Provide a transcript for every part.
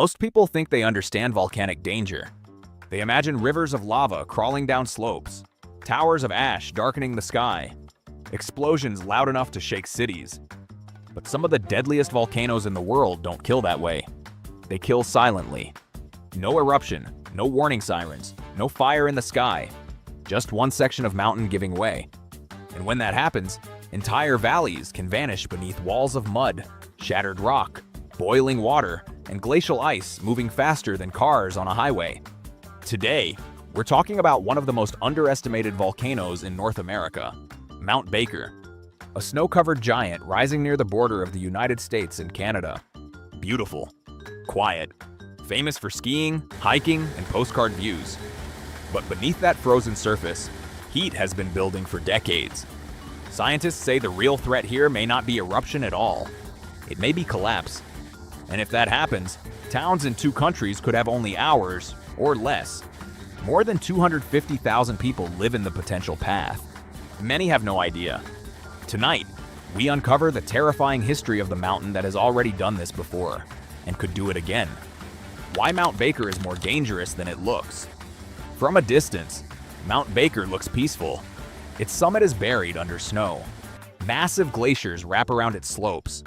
Most people think they understand volcanic danger. They imagine rivers of lava crawling down slopes, towers of ash darkening the sky, explosions loud enough to shake cities. But some of the deadliest volcanoes in the world don't kill that way. They kill silently. No eruption, no warning sirens, no fire in the sky, just one section of mountain giving way. And when that happens, entire valleys can vanish beneath walls of mud, shattered rock, boiling water, and glacial ice moving faster than cars on a highway. Today, we're talking about one of the most underestimated volcanoes in North America, Mount Baker, a snow-covered giant rising near the border of the United States and Canada. Beautiful, quiet, famous for skiing, hiking, and postcard views. But beneath that frozen surface, heat has been building for decades. Scientists say the real threat here may not be eruption at all. It may be collapse. And if that happens, towns in two countries could have only hours or less. More than 250,000 people live in the potential path. Many have no idea. Tonight, we uncover the terrifying history of the mountain that has already done this before, and could do it again. Why Mount Baker is more dangerous than it looks. From a distance, Mount Baker looks peaceful. Its summit is buried under snow. Massive glaciers wrap around its slopes.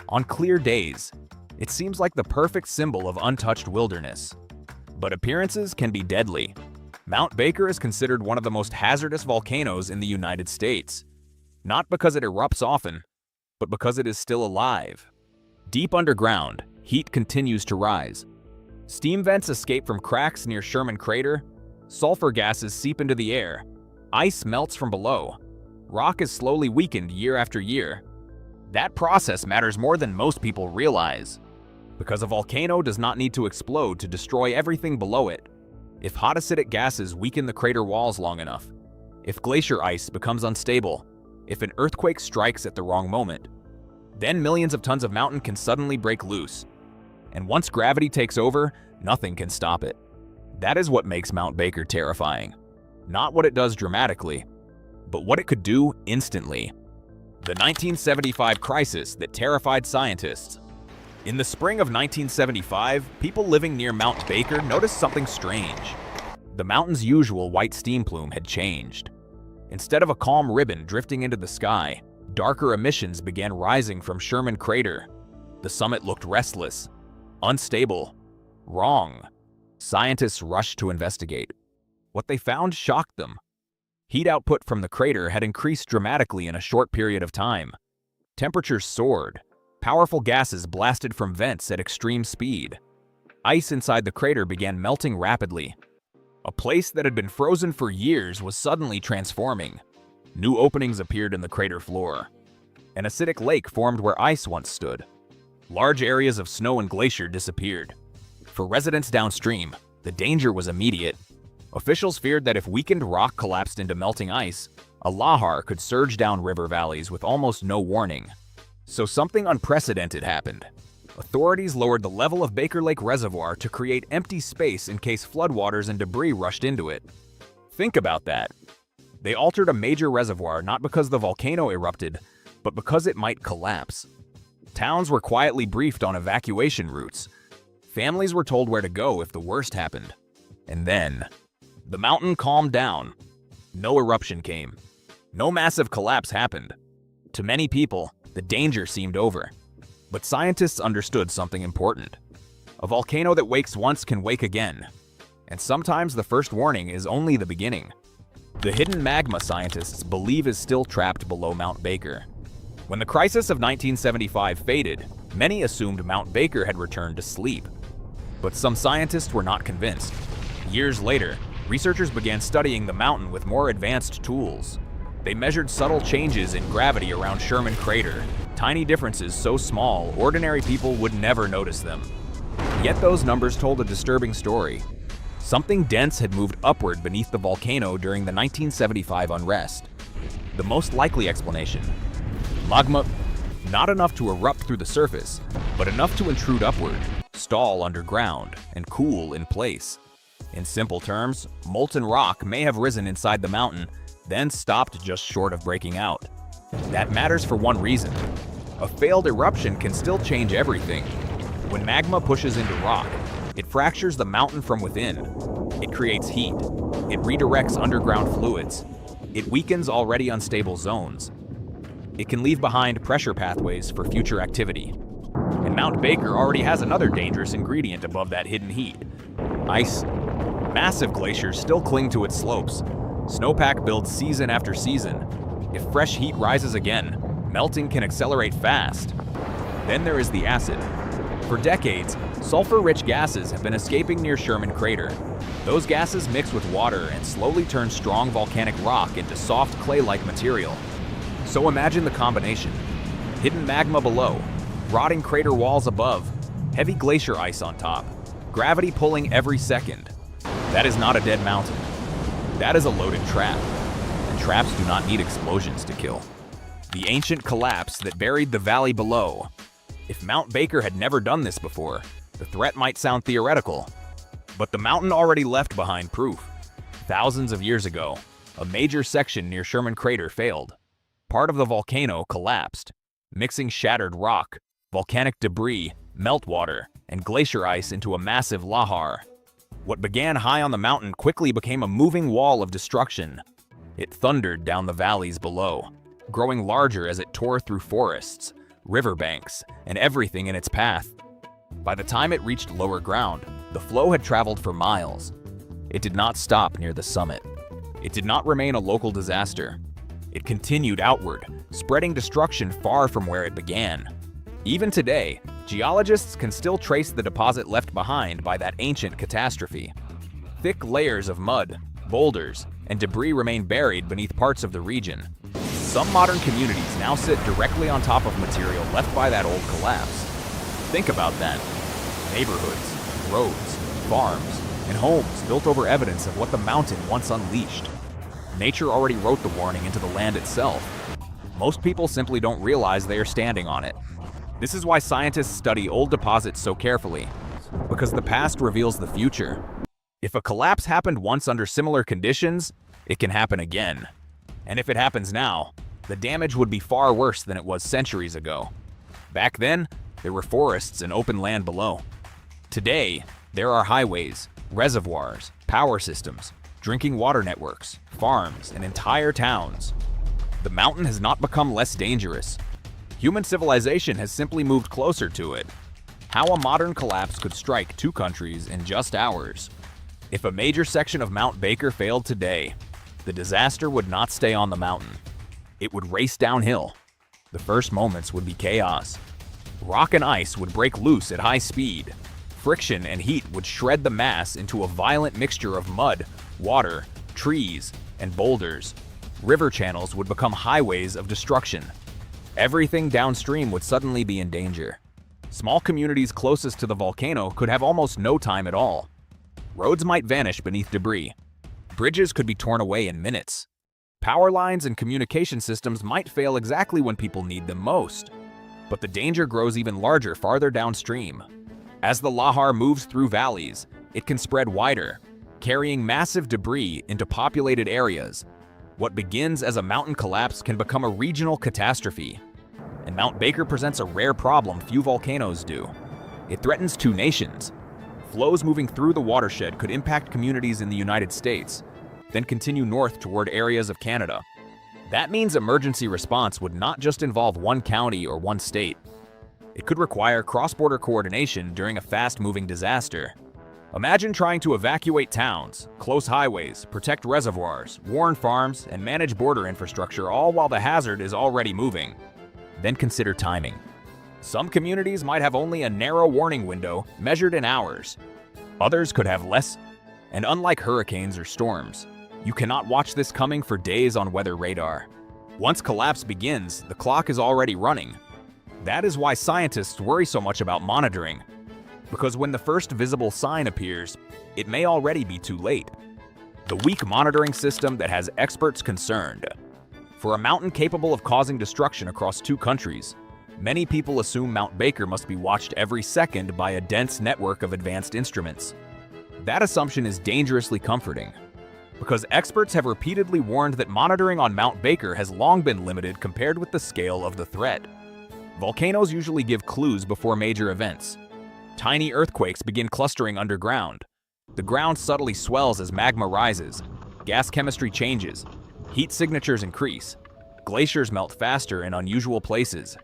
On clear days, it seems like the perfect symbol of untouched wilderness. But appearances can be deadly. Mount Baker is considered one of the most hazardous volcanoes in the United States. Not because it erupts often, but because it is still alive. Deep underground, heat continues to rise. Steam vents escape from cracks near Sherman Crater. Sulfur gases seep into the air. Ice melts from below. Rock is slowly weakened year after year. That process matters more than most people realize. Because a volcano does not need to explode to destroy everything below it. If hot acidic gases weaken the crater walls long enough, if glacier ice becomes unstable, if an earthquake strikes at the wrong moment, then millions of tons of mountain can suddenly break loose. And once gravity takes over, nothing can stop it. That is what makes Mount Baker terrifying. Not what it does dramatically, but what it could do instantly. The 1975 crisis that terrified scientists. In the spring of 1975, people living near Mount Baker noticed something strange. The mountain's usual white steam plume had changed. Instead of a calm ribbon drifting into the sky, darker emissions began rising from Sherman Crater. The summit looked restless, unstable, wrong. Scientists rushed to investigate. What they found shocked them. Heat output from the crater had increased dramatically in a short period of time. Temperatures soared. Powerful gases blasted from vents at extreme speed. Ice inside the crater began melting rapidly. A place that had been frozen for years was suddenly transforming. New openings appeared in the crater floor. An acidic lake formed where ice once stood. Large areas of snow and glacier disappeared. For residents downstream, the danger was immediate. Officials feared that if weakened rock collapsed into melting ice, a lahar could surge down river valleys with almost no warning. So something unprecedented happened. Authorities lowered the level of Baker Lake Reservoir to create empty space in case floodwaters and debris rushed into it. Think about that. They altered a major reservoir not because the volcano erupted, but because it might collapse. Towns were quietly briefed on evacuation routes. Families were told where to go if the worst happened. And then, the mountain calmed down. No eruption came. No massive collapse happened. To many people, the danger seemed over. But scientists understood something important. A volcano that wakes once can wake again. And sometimes the first warning is only the beginning. The hidden magma scientists believe is still trapped below Mount Baker. When the crisis of 1975 faded, many assumed Mount Baker had returned to sleep. But some scientists were not convinced. Years later, researchers began studying the mountain with more advanced tools. They measured subtle changes in gravity around Sherman Crater, tiny differences so small ordinary people would never notice them. Yet those numbers told a disturbing story. Something dense had moved upward beneath the volcano during the 1975 unrest. The most likely explanation: magma, not enough to erupt through the surface, but enough to intrude upward, stall underground, and cool in place. In simple terms, molten rock may have risen inside the mountain, then stopped just short of breaking out. That matters for one reason. A failed eruption can still change everything. When magma pushes into rock, it fractures the mountain from within. It creates heat. It redirects underground fluids. It weakens already unstable zones. It can leave behind pressure pathways for future activity. And Mount Baker already has another dangerous ingredient above that hidden heat: ice. Massive glaciers still cling to its slopes. Snowpack builds season after season. If fresh heat rises again, melting can accelerate fast. Then there is the acid. For decades, sulfur-rich gases have been escaping near Sherman Crater. Those gases mix with water and slowly turn strong volcanic rock into soft clay-like material. So imagine the combination: hidden magma below, rotting crater walls above, heavy glacier ice on top, gravity pulling every second. That is not a dead mountain. That is a loaded trap. And traps do not need explosions to kill. The ancient collapse that buried the valley below. If Mount Baker had never done this before, the threat might sound theoretical. But the mountain already left behind proof. Thousands of years ago, a major section near Sherman Crater failed. Part of the volcano collapsed, mixing shattered rock, volcanic debris, meltwater, and glacier ice into a massive lahar. What began high on the mountain quickly became a moving wall of destruction. It thundered down the valleys below, growing larger as it tore through forests, riverbanks, and everything in its path. By the time it reached lower ground, the flow had traveled for miles. It did not stop near the summit. It did not remain a local disaster. It continued outward, spreading destruction far from where it began. Even today, geologists can still trace the deposit left behind by that ancient catastrophe. Thick layers of mud, boulders, and debris remain buried beneath parts of the region. Some modern communities now sit directly on top of material left by that old collapse. Think about that. Neighborhoods, roads, farms, and homes built over evidence of what the mountain once unleashed. Nature already wrote the warning into the land itself. Most people simply don't realize they are standing on it. This is why scientists study old deposits so carefully, because the past reveals the future. If a collapse happened once under similar conditions, it can happen again. And if it happens now, the damage would be far worse than it was centuries ago. Back then, there were forests and open land below. Today, there are highways, reservoirs, power systems, drinking water networks, farms, and entire towns. The mountain has not become less dangerous. Human civilization has simply moved closer to it. How a modern collapse could strike two countries in just hours. If a major section of Mount Baker failed today, the disaster would not stay on the mountain. It would race downhill. The first moments would be chaos. Rock and ice would break loose at high speed. Friction and heat would shred the mass into a violent mixture of mud, water, trees, and boulders. River channels would become highways of destruction. Everything downstream would suddenly be in danger. Small communities closest to the volcano could have almost no time at all. Roads might vanish beneath debris. Bridges could be torn away in minutes. Power lines and communication systems might fail exactly when people need them most. But the danger grows even larger farther downstream. As the Lahar moves through valleys, it can spread wider, carrying massive debris into populated areas. What begins as a mountain collapse can become a regional catastrophe. And Mount Baker presents a rare problem few volcanoes do. It threatens two nations. Flows moving through the watershed could impact communities in the United States, then continue north toward areas of Canada. That means emergency response would not just involve one county or one state. It could require cross-border coordination during a fast-moving disaster. Imagine trying to evacuate towns, close highways, protect reservoirs, warn farms, and manage border infrastructure, all while the hazard is already moving. Then consider timing. Some communities might have only a narrow warning window measured in hours. Others could have less. And unlike hurricanes or storms, you cannot watch this coming for days on weather radar. Once collapse begins, the clock is already running. That is why scientists worry so much about monitoring. Because when the first visible sign appears, it may already be too late. The weak monitoring system that has experts concerned. For a mountain capable of causing destruction across two countries, many people assume Mount Baker must be watched every second by a dense network of advanced instruments. That assumption is dangerously comforting, because experts have repeatedly warned that monitoring on Mount Baker has long been limited compared with the scale of the threat. Volcanoes usually give clues before major events. Tiny earthquakes begin clustering underground. The ground subtly swells as magma rises. Gas chemistry changes. Heat signatures increase. Glaciers melt faster in unusual places.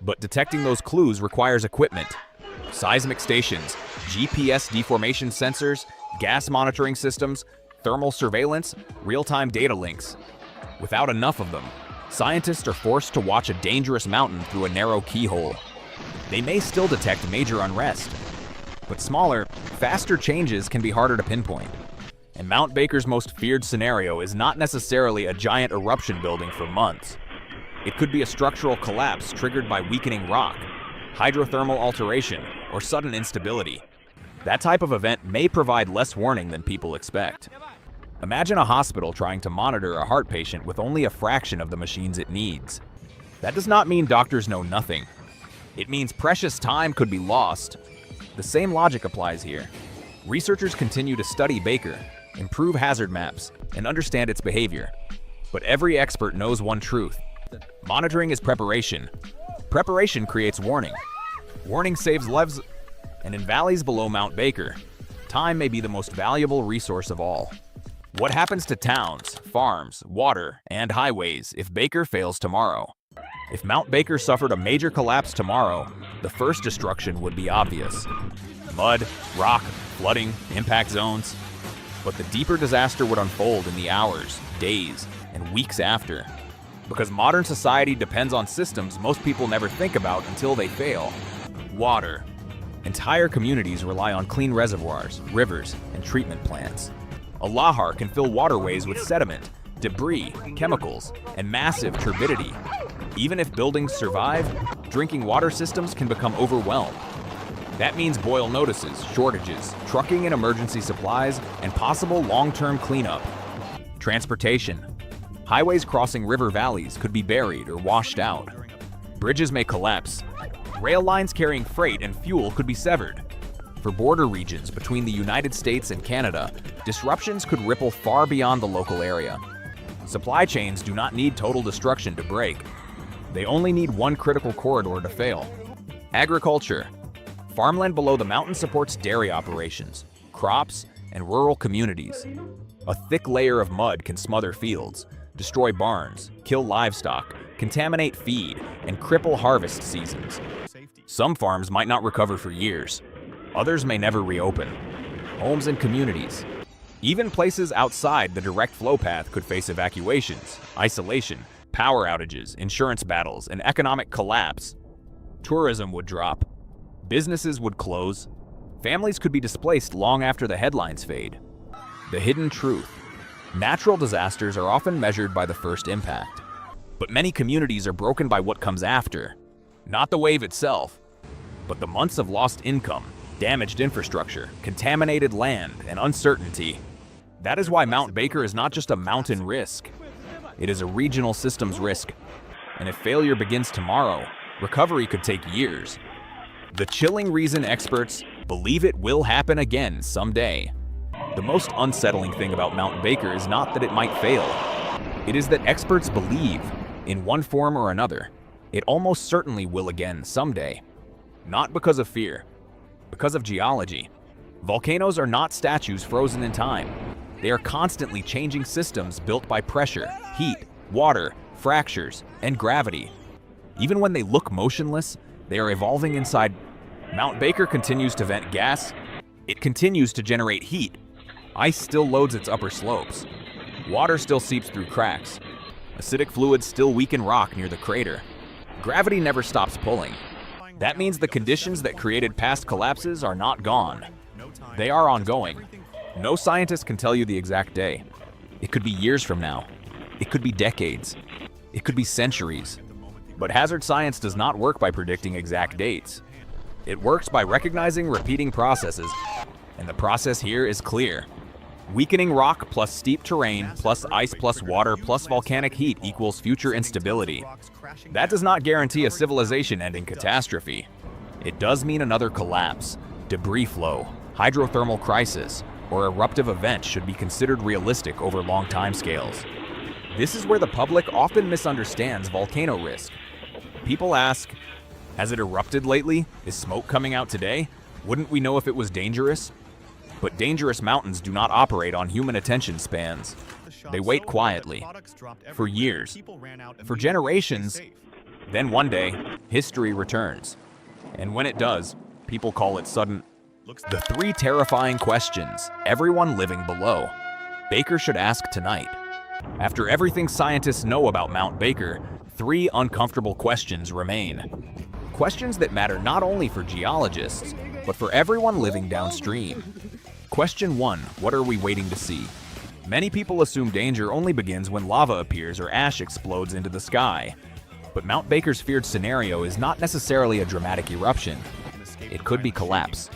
But detecting those clues requires equipment. Seismic stations, GPS deformation sensors, gas monitoring systems, thermal surveillance, real-time data links. Without enough of them, scientists are forced to watch a dangerous mountain through a narrow keyhole. They may still detect major unrest, but smaller, faster changes can be harder to pinpoint. And Mount Baker's most feared scenario is not necessarily a giant eruption building for months. It could be a structural collapse triggered by weakening rock, hydrothermal alteration, or sudden instability. That type of event may provide less warning than people expect. Imagine a hospital trying to monitor a heart patient with only a fraction of the machines it needs. That does not mean doctors know nothing. It means precious time could be lost. The same logic applies here. Researchers continue to study Baker, improve hazard maps, and understand its behavior. But every expert knows one truth. Monitoring is preparation. Preparation creates warning. Warning saves lives, and in valleys below Mount Baker, time may be the most valuable resource of all. What happens to towns, farms, water, and highways if Baker fails tomorrow? If Mount Baker suffered a major collapse tomorrow, the first destruction would be obvious. Mud, rock, flooding, impact zones. But the deeper disaster would unfold in the hours, days, and weeks after. Because modern society depends on systems most people never think about until they fail. Water. Entire communities rely on clean reservoirs, rivers, and treatment plants. A lahar can fill waterways with sediment, debris, chemicals, and massive turbidity. Even if buildings survive, drinking water systems can become overwhelmed. That means boil notices, shortages, trucking and emergency supplies, and possible long-term cleanup. Transportation. Highways crossing river valleys could be buried or washed out. Bridges may collapse. Rail lines carrying freight and fuel could be severed. For border regions between the United States and Canada, disruptions could ripple far beyond the local area. Supply chains do not need total destruction to break. They only need one critical corridor to fail. Agriculture. Farmland below the mountain supports dairy operations, crops, and rural communities. A thick layer of mud can smother fields, destroy barns, kill livestock, contaminate feed, and cripple harvest seasons. Some farms might not recover for years. Others may never reopen. Homes and communities. Even places outside the direct flow path could face evacuations, isolation, power outages, insurance battles, and economic collapse. Tourism would drop. Businesses would close. Families could be displaced long after the headlines fade. The hidden truth. Natural disasters are often measured by the first impact. But many communities are broken by what comes after. Not the wave itself, but the months of lost income, damaged infrastructure, contaminated land, and uncertainty. That is why Mount Baker is not just a mountain risk. It is a regional systems risk. And if failure begins tomorrow, recovery could take years. The chilling reason experts believe it will happen again someday. The most unsettling thing about Mount Baker is not that it might fail. It is that experts believe, in one form or another, it almost certainly will again someday. Not because of fear, because of geology. Volcanoes are not statues frozen in time. They are constantly changing systems built by pressure, heat, water, fractures, and gravity. Even when they look motionless, they are evolving inside. Mount Baker continues to vent gas. It continues to generate heat. Ice still loads its upper slopes. Water still seeps through cracks. Acidic fluids still weaken rock near the crater. Gravity never stops pulling. That means the conditions that created past collapses are not gone. They are ongoing. No scientist can tell you the exact day. It could be years from now. It could be decades. It could be centuries. But hazard science does not work by predicting exact dates. It works by recognizing repeating processes, and the process here is clear. Weakening rock plus steep terrain plus ice plus water plus volcanic heat equals future instability. That does not guarantee a civilization-ending catastrophe. It does mean another collapse, debris flow, hydrothermal crisis, or eruptive event should be considered realistic over long timescales. This is where the public often misunderstands volcano risk. People ask, has it erupted lately? Is smoke coming out today? Wouldn't we know if it was dangerous? But dangerous mountains do not operate on human attention spans. They wait quietly, for years, for generations. Then one day, history returns. And when it does, people call it sudden. The 3 terrifying questions everyone living below Baker should ask tonight. After everything scientists know about Mount Baker, 3 uncomfortable questions remain. Questions that matter not only for geologists, but for everyone living downstream. Question 1, what are we waiting to see? Many people assume danger only begins when lava appears or ash explodes into the sky. But Mount Baker's feared scenario is not necessarily a dramatic eruption. It could be collapse.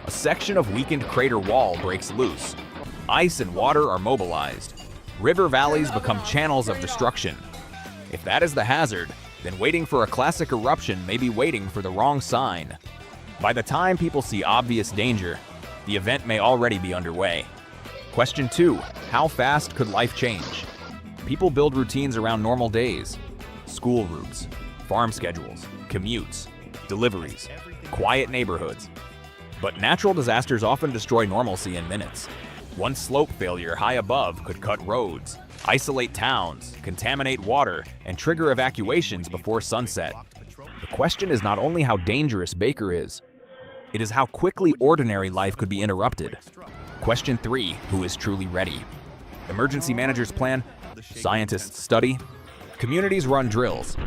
A section of weakened crater wall breaks loose. Ice and water are mobilized. River valleys become channels of destruction. If that is the hazard, then waiting for a classic eruption may be waiting for the wrong sign. By the time people see obvious danger, the event may already be underway. Question 2, how fast could life change? People build routines around normal days. School routes, farm schedules, commutes, deliveries, quiet neighborhoods. But natural disasters often destroy normalcy in minutes. One slope failure high above could cut roads, isolate towns, contaminate water, and trigger evacuations before sunset. The question is not only how dangerous Baker is, it is how quickly ordinary life could be interrupted. Question 3, who is truly ready? Emergency managers plan, scientists study, communities run drills.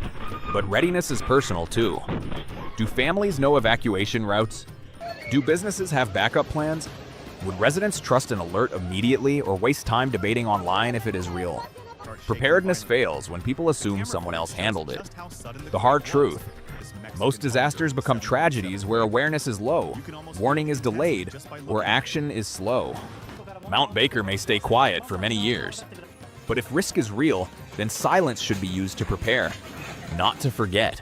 But readiness is personal too. Do families know evacuation routes? Do businesses have backup plans? Would residents trust an alert immediately or waste time debating online if it is real? Preparedness fails when people assume someone else handled it. The hard truth: most disasters become tragedies where awareness is low, warning is delayed, or action is slow. Mount Baker may stay quiet for many years. But if risk is real, then silence should be used to prepare, not to forget.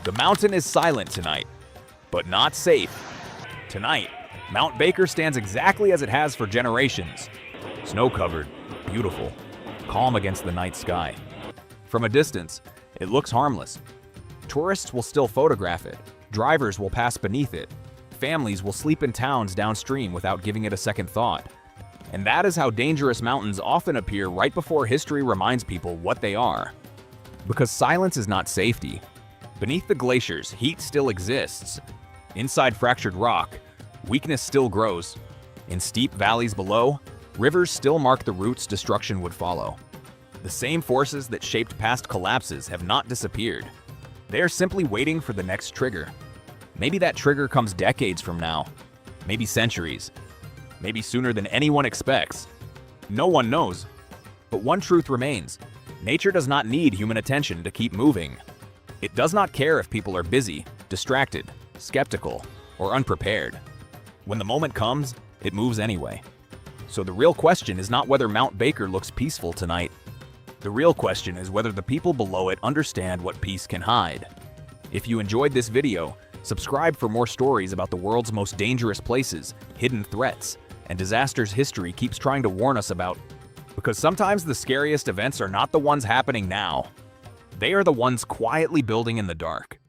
The mountain is silent tonight, but not safe. Tonight, Mount Baker stands exactly as it has for generations. Snow-covered, beautiful, calm against the night sky. From a distance, it looks harmless. Tourists will still photograph it. Drivers will pass beneath it. Families will sleep in towns downstream without giving it a second thought. And that is how dangerous mountains often appear right before history reminds people what they are. Because silence is not safety. Beneath the glaciers, heat still exists. Inside fractured rock, weakness still grows. In steep valleys below, rivers still mark the routes destruction would follow. The same forces that shaped past collapses have not disappeared. They are simply waiting for the next trigger. Maybe that trigger comes decades from now. Maybe centuries. Maybe sooner than anyone expects. No one knows. But one truth remains: nature does not need human attention to keep moving. It does not care if people are busy, distracted, skeptical, or unprepared. When the moment comes, it moves anyway. So the real question is not whether Mount Baker looks peaceful tonight. The real question is whether the people below it understand what peace can hide. If you enjoyed this video, subscribe for more stories about the world's most dangerous places, hidden threats, and disasters history keeps trying to warn us about. Because sometimes the scariest events are not the ones happening now. They are the ones quietly building in the dark.